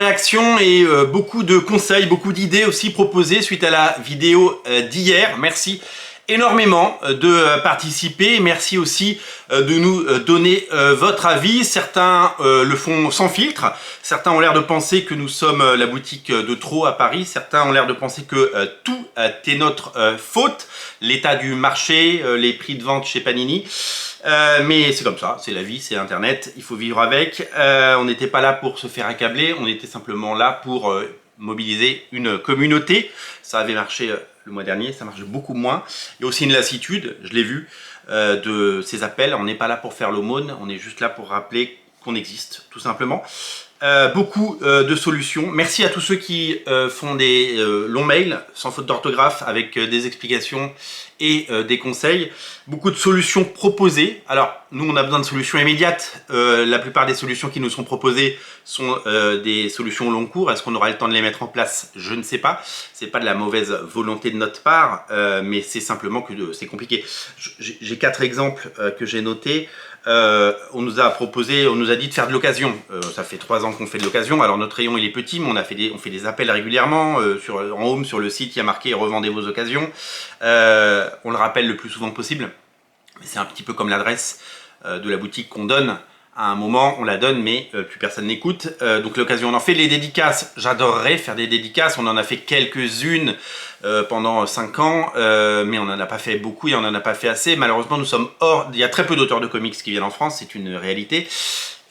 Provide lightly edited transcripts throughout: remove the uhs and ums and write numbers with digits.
Réactions et beaucoup de conseils, beaucoup d'idées aussi proposées suite à la vidéo d'hier. Merci énormément de participer. Merci aussi de nous donner votre avis. Certains le font sans filtre. Certains ont l'air de penser que nous sommes la boutique de trop à Paris. Certains ont l'air de penser que tout est notre faute. L'état du marché, les prix de vente chez Panini. Mais c'est comme ça, c'est la vie, c'est Internet, il faut vivre avec. On n'était pas là pour se faire accabler, on était simplement là pour mobiliser une communauté. Ça avait marché le mois dernier, ça marche beaucoup moins. Il y a aussi une lassitude, je l'ai vu, de ces appels. On n'est pas là pour faire l'aumône, on est juste là pour rappeler qu'on existe, tout simplement. Beaucoup de solutions. Merci à tous ceux qui font des longs mails sans faute d'orthographe avec des explications et des conseils. Beaucoup de solutions proposées. Alors nous on a besoin de solutions immédiates. La plupart des solutions qui nous sont proposées sont des solutions au long cours. Est-ce qu'on aura le temps de les mettre en place? Je ne sais pas. C'est pas de la mauvaise volonté de notre part, mais c'est simplement que c'est compliqué. J'ai 4 exemples que j'ai notés. On nous a proposé, on nous a dit de faire de l'occasion. Ça fait 3 ans qu'on fait de l'occasion. Alors notre rayon il est petit, mais on fait des appels régulièrement. En home sur le site, il y a marqué revendez vos occasions. On le rappelle le plus souvent possible. C'est un petit peu comme l'adresse de la boutique qu'on donne. À un moment, on la donne, mais plus personne n'écoute. Donc l'occasion, on en fait. Les dédicaces, j'adorerais faire des dédicaces. On en a fait quelques-unes pendant 5 ans, mais on n'en a pas fait beaucoup et on n'en a pas fait assez. Malheureusement, nous sommes hors... Il y a très peu d'auteurs de comics qui viennent en France, c'est une réalité.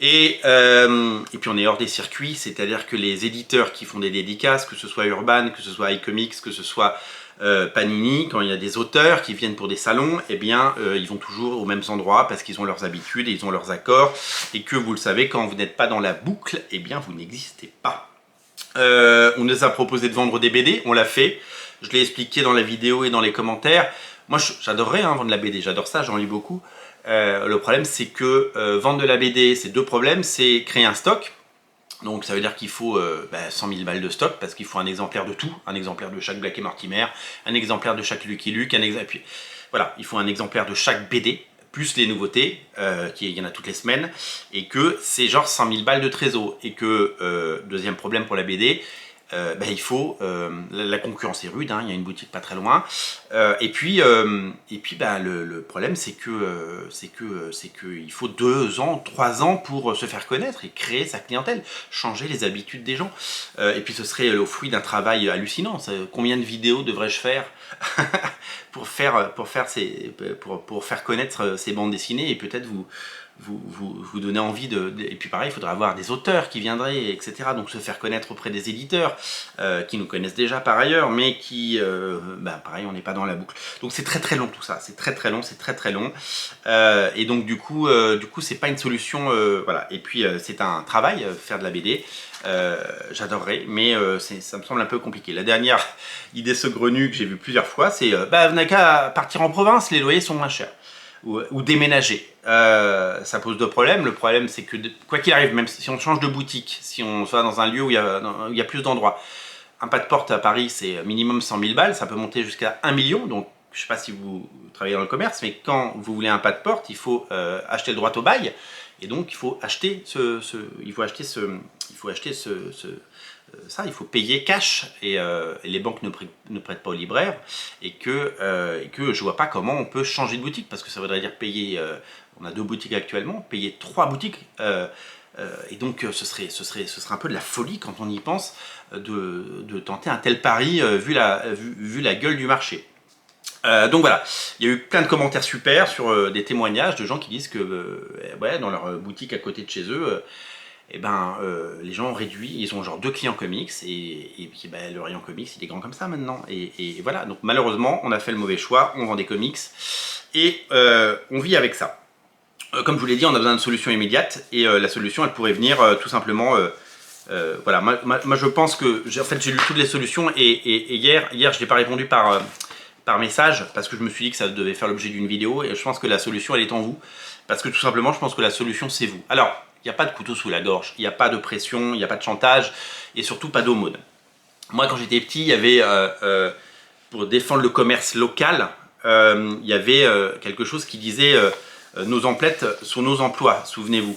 Et puis on est hors des circuits, c'est-à-dire que les éditeurs qui font des dédicaces, que ce soit Urban, que ce soit iComics, que ce soit Panini, quand il y a des auteurs qui viennent pour des salons, eh bien ils vont toujours aux mêmes endroits parce qu'ils ont leurs habitudes et ils ont leurs accords, et que vous le savez, quand vous n'êtes pas dans la boucle, eh bien vous n'existez pas. On nous a proposé de vendre des BD, on l'a fait, je l'ai expliqué dans la vidéo et dans les commentaires. Moi j'adorerais vendre la BD, j'adore ça, j'en lis beaucoup. Le problème c'est que vendre de la BD, c'est 2 problèmes, c'est créer un stock. Donc ça veut dire qu'il faut 100 000 balles de stock parce qu'il faut un exemplaire de tout, un exemplaire de chaque Black et Mortimer, un exemplaire de chaque Lucky Luke, puis voilà, il faut un exemplaire de chaque BD, plus les nouveautés, il y en a toutes les semaines, et que c'est genre 100 000 balles de trésor, et que, deuxième problème pour la BD, il faut, la concurrence est rude, il y a une boutique pas très loin, et puis le problème c'est que il faut 2 ans, 3 ans pour se faire connaître et créer sa clientèle, changer les habitudes des gens, et puis ce serait le fruit d'un travail hallucinant. Combien de vidéos devrais-je faire pour faire connaître ces bandes dessinées, et peut-être vous donner envie et puis pareil, il faudra avoir des auteurs qui viendraient, etc. Donc se faire connaître auprès des éditeurs qui nous connaissent déjà par ailleurs, mais qui, pareil, on n'est pas dans la boucle. Donc c'est très long tout ça, c'est très long, c'est très long. Et donc du coup c'est pas une solution, voilà. Et puis c'est un travail, faire de la BD. J'adorerais, mais ça me semble un peu compliqué. La dernière idée saugrenue que j'ai vue plusieurs fois, c'est vous n'avez qu'à partir en province, les loyers sont moins chers. Ou déménager. Ça pose 2 problèmes. Le problème c'est que quoi qu'il arrive, même si on change de boutique, si on va dans un lieu où il y a plus d'endroits, un pas de porte à Paris c'est minimum 100 000 balles, ça peut monter jusqu'à 1 million, donc je sais pas si vous travaillez dans le commerce, mais quand vous voulez un pas de porte, il faut acheter le droit au bail, et donc il faut acheter il faut payer cash, et les banques ne prêtent pas aux libraires, et que je vois pas comment on peut changer de boutique, parce que ça voudrait dire payer, on a 2 boutiques actuellement, payer 3 boutiques, et donc ce serait un peu de la folie quand on y pense, de tenter un tel pari vu la gueule du marché. Donc voilà, il y a eu plein de commentaires super sur des témoignages de gens qui disent que dans leur boutique à côté de chez eux, les gens ont réduit, ils ont genre 2 clients comics, et puis le rayon comics il est grand comme ça maintenant, et voilà. Donc malheureusement on a fait le mauvais choix, on vend des comics et on vit avec ça. Comme je vous l'ai dit, on a besoin de solutions immédiates, et la solution elle pourrait venir tout simplement, voilà, moi je pense que, en fait j'ai lu toutes les solutions, et hier je n'ai pas répondu par message parce que je me suis dit que ça devait faire l'objet d'une vidéo, et je pense que la solution elle est en vous, parce que tout simplement je pense que la solution c'est vous. Alors il n'y a pas de couteau sous la gorge, il n'y a pas de pression, il n'y a pas de chantage, et surtout pas d'aumône. Moi quand j'étais petit, il y avait, pour défendre le commerce local, il y avait quelque chose qui disait nos emplettes sont nos emplois, souvenez-vous.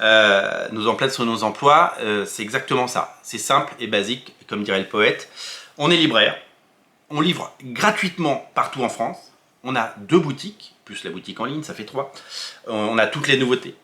nos emplettes sur nos emplois, c'est exactement ça. C'est simple et basique, comme dirait le poète. On est libraire, on livre gratuitement partout en France. On a 2 boutiques, plus la boutique en ligne, ça fait 3. On a toutes les nouveautés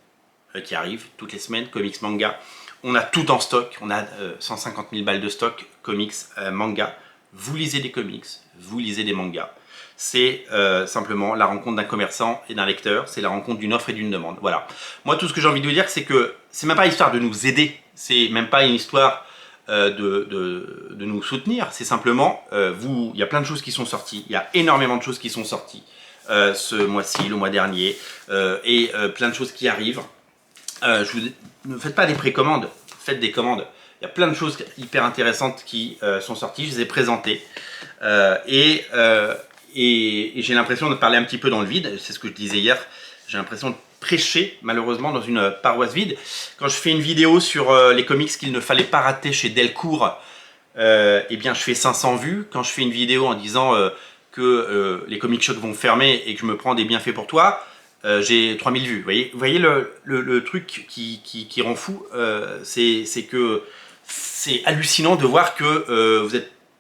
qui arrivent toutes les semaines, comics, manga. On a tout en stock, on a 150 000 balles de stock, comics, manga. Vous lisez des comics, vous lisez des mangas. C'est simplement la rencontre d'un commerçant et d'un lecteur, c'est la rencontre d'une offre et d'une demande. Voilà. Moi, tout ce que j'ai envie de vous dire, c'est que c'est même pas histoire de nous aider, c'est même pas une histoire de nous soutenir, c'est simplement, il y a plein de choses qui sont sorties, il y a énormément de choses qui sont sorties ce mois-ci, le mois dernier, et plein de choses qui arrivent. Ne faites pas des précommandes, faites des commandes. Il y a plein de choses hyper intéressantes qui sont sorties, je les ai présentées. Et j'ai l'impression de parler un petit peu dans le vide, c'est ce que je disais hier, j'ai l'impression de prêcher malheureusement dans une paroisse vide. Quand je fais une vidéo sur les comics qu'il ne fallait pas rater chez Delcourt, eh bien je fais 500 vues. Quand je fais une vidéo en disant que les comic shops vont fermer et que je me prends des bienfaits pour toi, j'ai 3000 vues. Vous voyez le truc qui rend fou, c'est que c'est hallucinant de voir que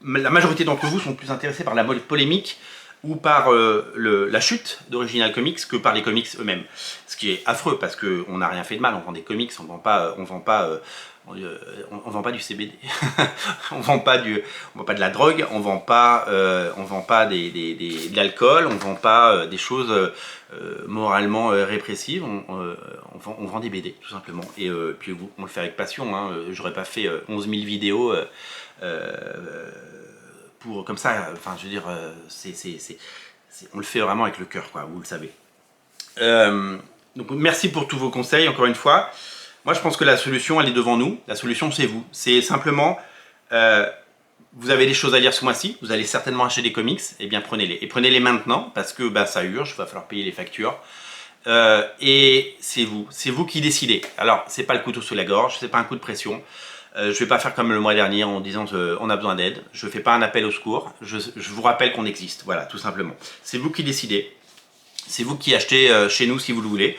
la majorité d'entre vous sont plus intéressés par la polémique ou par la chute d'Original Comics que par les comics eux-mêmes. Ce qui est affreux parce qu'on n'a rien fait de mal, on vend des comics, on vend pas du CBD, on vend pas de la drogue, on vend pas de l'alcool, on vend pas des choses moralement répressives, on vend des BD tout simplement. Et puis on le fait avec passion, hein. J'aurais pas fait 11 000 vidéos pour comme ça, enfin je veux dire, on le fait vraiment avec le cœur, quoi, vous le savez. Donc merci pour tous vos conseils, encore une fois. Moi je pense que la solution elle est devant nous, la solution c'est vous. C'est simplement, vous avez des choses à lire ce mois-ci, vous allez certainement acheter des comics, et bien prenez-les. Et prenez-les maintenant, parce que ça urge, il va falloir payer les factures. Et c'est vous qui décidez. Alors c'est pas le couteau sous la gorge, c'est pas un coup de pression. Je vais pas faire comme le mois dernier en disant on a besoin d'aide. Je fais pas un appel au secours. Je vous rappelle qu'on existe. Voilà, tout simplement. C'est vous qui décidez. C'est vous qui achetez chez nous si vous le voulez.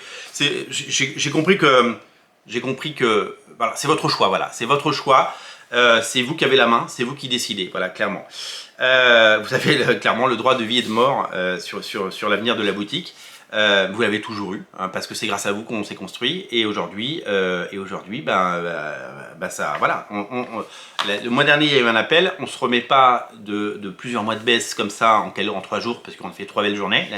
J'ai compris que voilà, c'est votre choix. Voilà, c'est votre choix. C'est vous qui avez la main. C'est vous qui décidez. Voilà, clairement. Vous avez clairement le droit de vie et de mort sur l'avenir de la boutique. Vous l'avez toujours eu, hein, parce que c'est grâce à vous qu'on s'est construit. Et aujourd'hui, ça, voilà. Le mois dernier, il y a eu un appel. On se remet pas de plusieurs mois de baisse comme ça en 3 jours, parce qu'on fait 3 belles journées.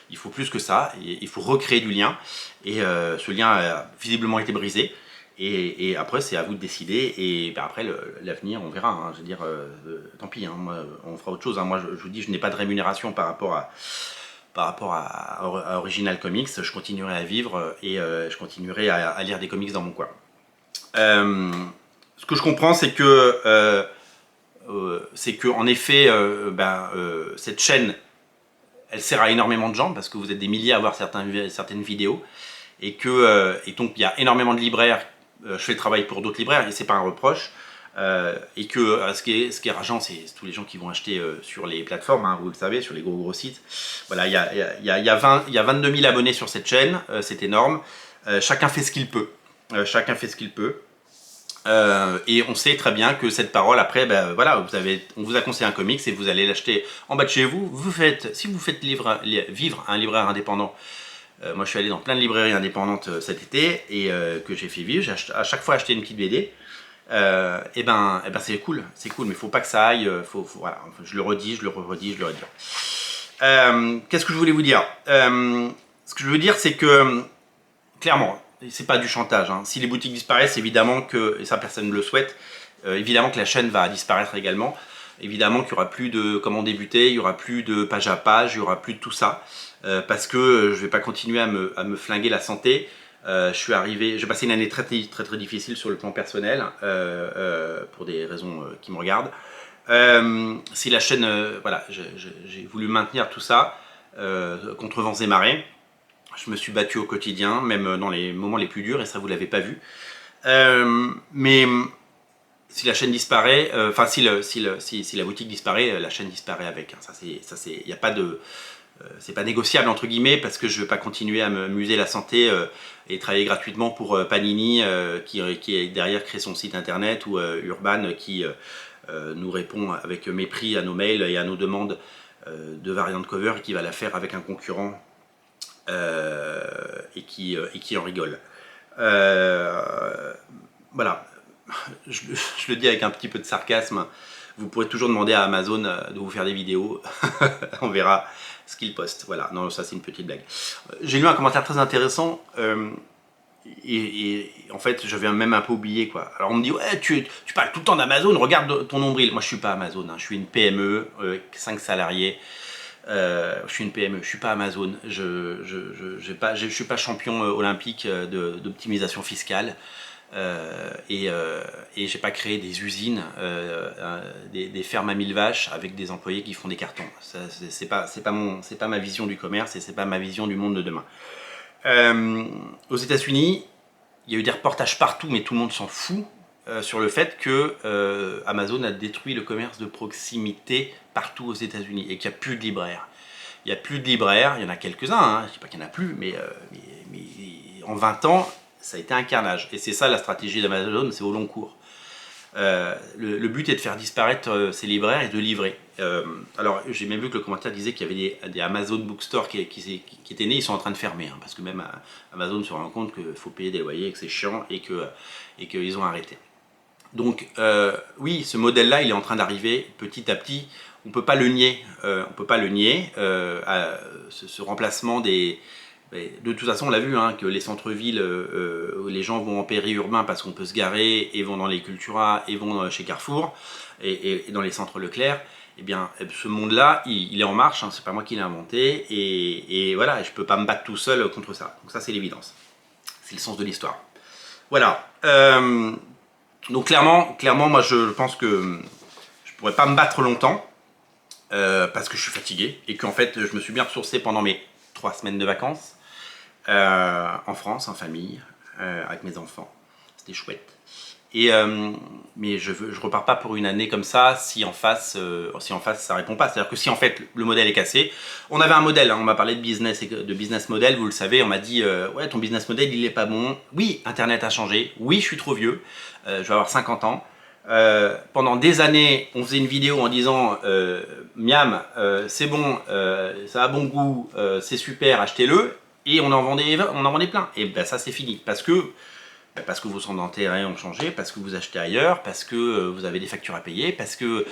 Il faut plus que ça. Il faut recréer du lien. Et ce lien a visiblement été brisé. Et après, c'est à vous de décider. Et après, l'avenir, on verra. Hein. Je veux dire, tant pis. Hein, moi, on fera autre chose. Hein. Moi, je vous dis, je n'ai pas de rémunération par rapport à Original Comics. Je continuerai à vivre et je continuerai à lire des comics dans mon coin. Ce que je comprends, c'est que en effet, cette chaîne, elle sert à énormément de gens parce que vous êtes des milliers à voir certaines vidéos et donc il y a énormément de libraires. Je fais le travail pour d'autres libraires et c'est pas un reproche. Et que ce qui est rageant, c'est tous les gens qui vont acheter sur les plateformes, hein, vous le savez, sur les gros sites. Voilà, il y a 22 000 abonnés sur cette chaîne, c'est énorme. Chacun fait ce qu'il peut. Et on sait très bien que cette parole, après, voilà, on vous a conseillé un comics et vous allez l'acheter en bas de chez vous. Si vous faites vivre un libraire indépendant, moi je suis allé dans plein de librairies indépendantes cet été et que j'ai fait vivre, j'ai à chaque fois acheté une petite BD. C'est cool, mais il faut pas que ça aille, voilà, je le redis, je le redis. Qu'est-ce que je voulais vous dire? Ce que je veux dire, c'est que, clairement, c'est pas du chantage, hein. Si les boutiques disparaissent, évidemment que, et ça personne ne le souhaite, évidemment que la chaîne va disparaître également, évidemment qu'il n'y aura plus de comment débuter, il n'y aura plus de page à page, il n'y aura plus de tout ça, parce que je vais pas continuer à me flinguer la santé. J'ai passé une année très difficile sur le plan personnel, pour des raisons qui me regardent. Si la chaîne, voilà, j'ai voulu maintenir tout ça contre vents et marées. Je me suis battu au quotidien, même dans les moments les plus durs, et ça vous l'avez pas vu. Mais si la chaîne disparaît, si la boutique disparaît, la chaîne disparaît avec. Hein. Ça, il n'y a pas de c'est pas négociable entre guillemets parce que je veux pas continuer à me muser la santé et travailler gratuitement pour Panini qui derrière crée son site internet ou Urban qui nous répond avec mépris à nos mails et à nos demandes de variante cover et qui va la faire avec un concurrent et qui en rigole. Voilà, je le dis avec un petit peu de sarcasme, vous pourrez toujours demander à Amazon de vous faire des vidéos, on verra ce qu'il poste. Voilà, non, ça c'est une petite blague. J'ai lu un commentaire très intéressant et en fait j'avais même un peu oublié quoi. Alors on me dit ouais tu parles tout le temps d'Amazon, regarde ton nombril. Moi je suis pas Amazon, hein. Je suis une PME, 5 salariés. Je suis une PME, je suis pas Amazon, je suis pas champion olympique d'optimisation fiscale. Et j'ai pas créé des usines, des fermes à 1000 vaches avec des employés qui font des cartons. C'est pas ma vision du commerce et c'est pas ma vision du monde de demain. Aux États-Unis, il y a eu des reportages partout, mais tout le monde s'en fout sur le fait que Amazon a détruit le commerce de proximité partout aux États-Unis et qu'il n'y a plus de libraires. Il n'y a plus de libraires, il y en a quelques-uns, hein, je ne dis pas qu'il n'y en a plus, mais en 20 ans, ça a été un carnage. Et c'est ça la stratégie d'Amazon, c'est au long cours. Le but est de faire disparaître ces libraires et de livrer. Alors j'ai même vu que le commentaire disait qu'il y avait des Amazon Bookstore qui étaient nés, ils sont en train de fermer, hein, parce que même Amazon se rend compte qu'il faut payer des loyers, que c'est chiant et qu'ils ont arrêté. Donc oui, ce modèle-là, il est en train d'arriver petit à petit. On peut pas le nier. Ce remplacement des... De toute façon, on l'a vu, hein, que les centres-villes, les gens vont en périurbain parce qu'on peut se garer et vont dans les Cultura et vont chez Carrefour et dans les centres Leclerc. Eh bien, ce monde-là, il est en marche. Hein, c'est pas moi qui l'ai inventé et voilà, je peux pas me battre tout seul contre ça. Donc ça, c'est l'évidence. C'est le sens de l'histoire. Voilà. Donc clairement, moi, je pense que je pourrais pas me battre longtemps parce que je suis fatigué et qu'en fait, je me suis bien ressourcé pendant mes 3 semaines de vacances. En France, en famille, avec mes enfants. C'était chouette. Mais je repars pas pour une année comme ça si en face ça répond pas. C'est-à-dire que si en fait le modèle est cassé, on avait un modèle, hein, on m'a parlé de business model, vous le savez, on m'a dit ouais ton business model il est pas bon. Oui, Internet a changé. Oui, je suis trop vieux. Je vais avoir 50 ans. Pendant des années, on faisait une vidéo en disant miam, c'est bon, ça a bon goût, c'est super, achetez-le. Et on en vendait plein. Et ben ça c'est fini. Parce que vos centres d'intérêt ont changé, parce que vous achetez ailleurs, parce que vous avez des factures à payer, parce que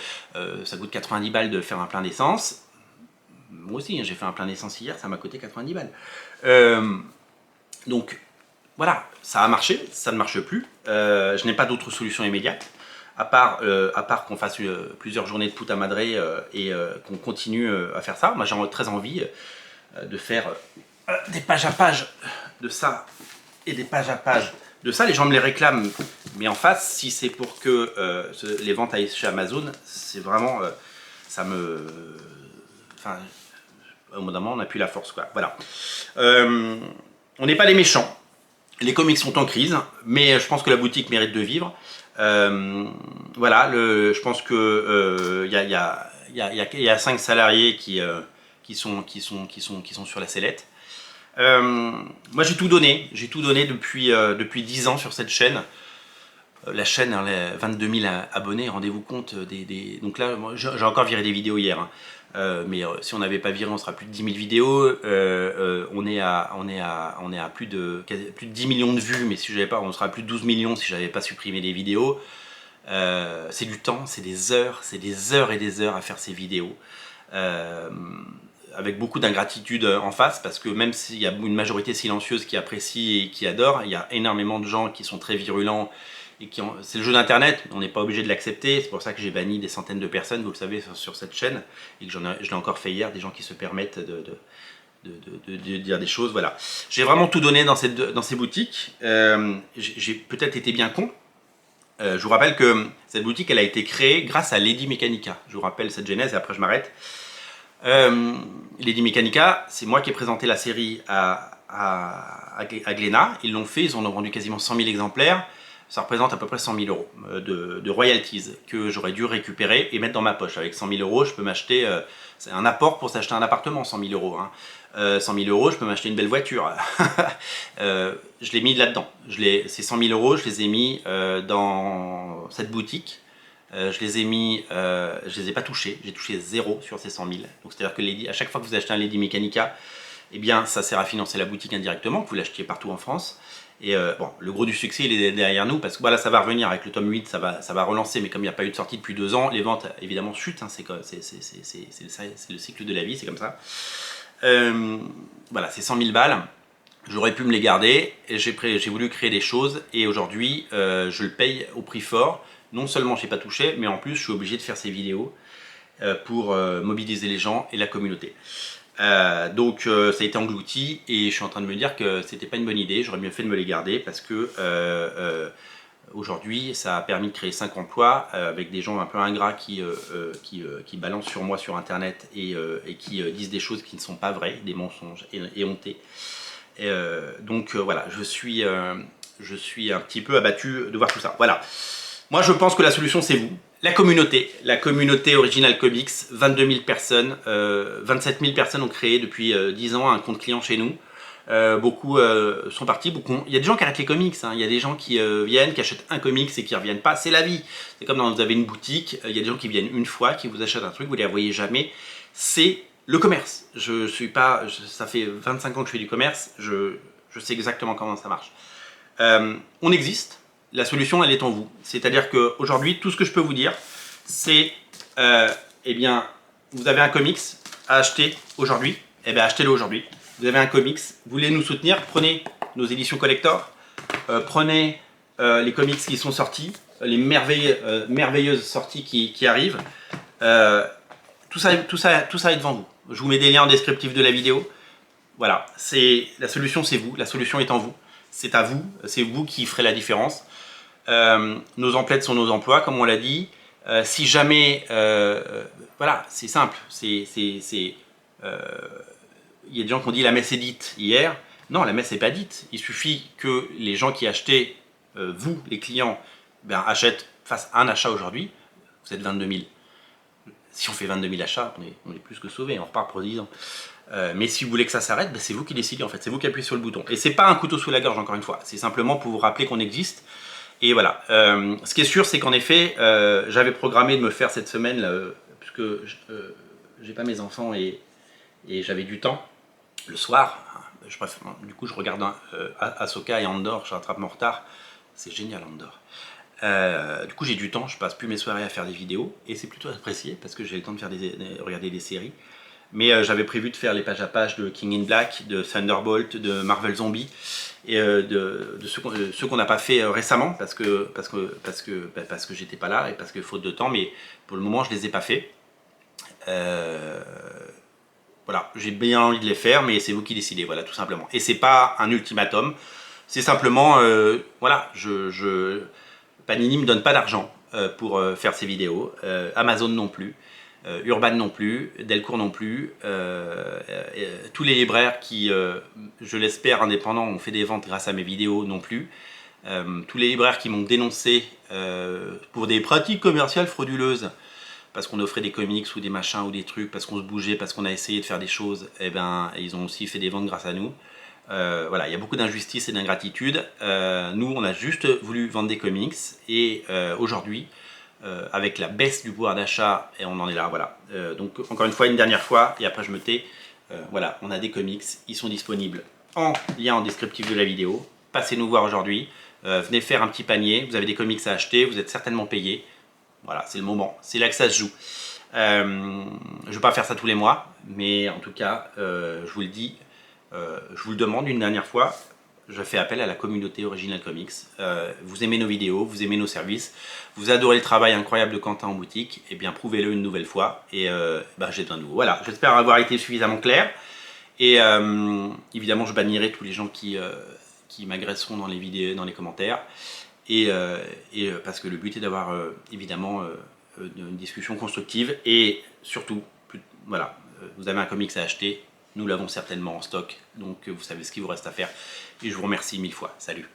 ça coûte 90 balles de faire un plein d'essence. Moi aussi, hein, j'ai fait un plein d'essence hier, ça m'a coûté 90 balles. Donc voilà, ça a marché, ça ne marche plus. Je n'ai pas d'autre solution immédiate. À part qu'on fasse plusieurs journées de puta madre et qu'on continue à faire ça. Moi j'ai très envie de faire des pages à pages de ça et des pages à pages de ça. Les gens me les réclament, mais en face, si c'est pour que les ventes aillent chez Amazon, c'est vraiment ça me... Enfin, au bout d'un moment, on n'a plus la force, quoi. Voilà. On n'est pas les méchants. Les comics sont en crise, mais je pense que la boutique mérite de vivre. Voilà, je pense que il y a 5 salariés qui sont sur la sellette. Moi j'ai tout donné depuis 10 ans sur cette chaîne. La chaîne, elle a 22 000 abonnés, rendez-vous compte. Donc là, j'ai encore viré des vidéos hier. Hein. Mais si on n'avait pas viré, on sera plus de 10 000 vidéos. On est à plus de 10 millions de vues, mais si je n'avais pas, on sera à plus de 12 millions si je n'avais pas supprimé les vidéos. C'est du temps, c'est des heures et des heures à faire ces vidéos. Avec beaucoup d'ingratitude en face, parce que même s'il y a une majorité silencieuse qui apprécie et qui adore, il y a énormément de gens qui sont très virulents et c'est le jeu d'internet, on n'est pas obligé de l'accepter. C'est pour ça que j'ai banni des centaines de personnes, vous le savez, sur cette chaîne, et que je l'ai encore fait hier, des gens qui se permettent de dire des choses. Voilà, j'ai vraiment tout donné dans ces boutiques. J'ai peut-être été bien con. Je vous rappelle que cette boutique, elle a été créée grâce à Lady Mechanica. Je vous rappelle cette genèse et après je m'arrête. Lady Mechanica, c'est moi qui ai présenté la série à Glénat. Ils l'ont fait, ils en ont vendu quasiment 100 000 exemplaires. ça représente à peu près 100 000 euros de royalties que j'aurais dû récupérer et mettre dans ma poche. Avec 100 000 euros, je peux m'acheter, c'est un apport pour s'acheter un appartement, 100 000 euros. Hein. 100 000 euros, je peux m'acheter une belle voiture. Je l'ai mis là-dedans. Ces 100 000 euros, je les ai mis dans cette boutique. Je les ai pas touchés. J'ai touché 0 sur ces 100 000. Donc c'est-à-dire que à chaque fois que vous achetez un Lady Mechanica, eh bien, ça sert à financer la boutique indirectement, que vous l'achetiez partout en France. Et bon, le gros du succès, il est derrière nous, parce que voilà, ça va revenir avec le tome 8, ça va relancer, mais comme il n'y a pas eu de sortie depuis 2 ans, les ventes, évidemment, chutent, hein, c'est le cycle de la vie, c'est comme ça. Voilà, c'est 100 000 balles, j'aurais pu me les garder, et j'ai voulu créer des choses, et aujourd'hui, je le paye au prix fort. Non seulement je n'ai pas touché, mais en plus, je suis obligé de faire ces vidéos pour mobiliser les gens et la communauté. Donc ça a été englouti et je suis en train de me dire que c'était pas une bonne idée, j'aurais mieux fait de me les garder parce que aujourd'hui ça a permis de créer 5 emplois avec des gens un peu ingrats qui balancent sur moi sur internet et qui disent des choses qui ne sont pas vraies, des mensonges éhontés. Donc voilà, je suis un petit peu abattu de voir tout ça. Voilà, moi je pense que la solution c'est vous. La communauté Original Comics, 22 000 personnes, 27 000 personnes ont créé depuis 10 ans un compte client chez nous. Beaucoup sont partis, il y a des gens qui arrêtent les comics, hein. Il y a des gens qui viennent, qui achètent un comics et qui ne reviennent pas, c'est la vie. C'est comme quand vous avez une boutique, il y a des gens qui viennent une fois, qui vous achètent un truc, vous ne les revoyez jamais. C'est le commerce. Ça fait 25 ans que je fais du commerce, je sais exactement comment ça marche. On existe. La solution, elle est en vous. C'est-à-dire qu'aujourd'hui, tout ce que je peux vous dire, c'est, eh bien, vous avez un comics à acheter aujourd'hui, eh bien, achetez-le aujourd'hui. Vous avez un comics, vous voulez nous soutenir, prenez nos éditions collector, prenez les comics qui sont sortis, les merveilleuses sorties qui arrivent. Tout ça est devant vous. Je vous mets des liens en descriptif de la vidéo. Voilà, la solution, c'est vous. La solution est en vous. C'est à vous. C'est vous qui ferez la différence. Nos emplettes sont nos emplois, comme on l'a dit. Si jamais, voilà, c'est simple. Il y a des gens qui ont dit la messe est dite hier. Non, la messe n'est pas dite. Il suffit que les gens qui achetaient, vous, les clients, achètent, fassent un achat aujourd'hui. Vous êtes 22 000. Si on fait 22 000 achats, on est plus que sauvé. On repart pour 10 ans. Mais si vous voulez que ça s'arrête, c'est vous qui décidez en fait. C'est vous qui appuyez sur le bouton. Et c'est pas un couteau sous la gorge, encore une fois. C'est simplement pour vous rappeler qu'on existe. Et voilà, ce qui est sûr, c'est qu'en effet, j'avais programmé de me faire cette semaine, puisque j'ai pas mes enfants et j'avais du temps, le soir, du coup je regarde Ahsoka et Andor, je rattrape mon retard, c'est génial Andor. Du coup j'ai du temps, je passe plus mes soirées à faire des vidéos, et c'est plutôt apprécié, parce que j'ai le temps de regarder des séries. Mais j'avais prévu de faire les pages à pages de King in Black, de Thunderbolt, de Marvel Zombie, et de ceux qu'on n'a pas fait récemment parce que j'étais pas là et parce que faute de temps, mais pour le moment je les ai pas fait. Voilà, j'ai bien envie de les faire, mais c'est vous qui décidez, voilà, tout simplement. Et c'est pas un ultimatum, c'est simplement, voilà, Panini me donne pas d'argent pour faire ces vidéos, Amazon non plus. Urban non plus, Delcourt non plus, tous les libraires qui, je l'espère, indépendants, ont fait des ventes grâce à mes vidéos non plus, tous les libraires qui m'ont dénoncé pour des pratiques commerciales frauduleuses, parce qu'on offrait des comics ou des machins ou des trucs, parce qu'on se bougeait, parce qu'on a essayé de faire des choses, et ils ont aussi fait des ventes grâce à nous. Voilà, il y a beaucoup d'injustice et d'ingratitude. Nous, on a juste voulu vendre des comics, et aujourd'hui, avec la baisse du pouvoir d'achat, et on en est là, voilà. Donc encore une fois, une dernière fois, et après je me tais, voilà, on a des comics, ils sont disponibles en lien en descriptif de la vidéo. Passez nous voir aujourd'hui, venez faire un petit panier, vous avez des comics à acheter, vous êtes certainement payé. Voilà, c'est le moment, c'est là que ça se joue. Je ne vais pas faire ça tous les mois, mais en tout cas, je vous le dis, je vous le demande une dernière fois, je fais appel à la communauté Original Comics. Vous aimez nos vidéos, vous aimez nos services, vous adorez le travail incroyable de Quentin en boutique, et bien prouvez-le une nouvelle fois, et j'ai besoin de vous. Voilà, j'espère avoir été suffisamment clair, et évidemment je bannirai tous les gens qui m'agresseront dans les vidéos, dans les commentaires, et parce que le but est d'avoir évidemment une discussion constructive, et surtout, voilà, vous avez un comics à acheter, nous l'avons certainement en stock, donc vous savez ce qu'il vous reste à faire. Et je vous remercie 1000 fois. Salut.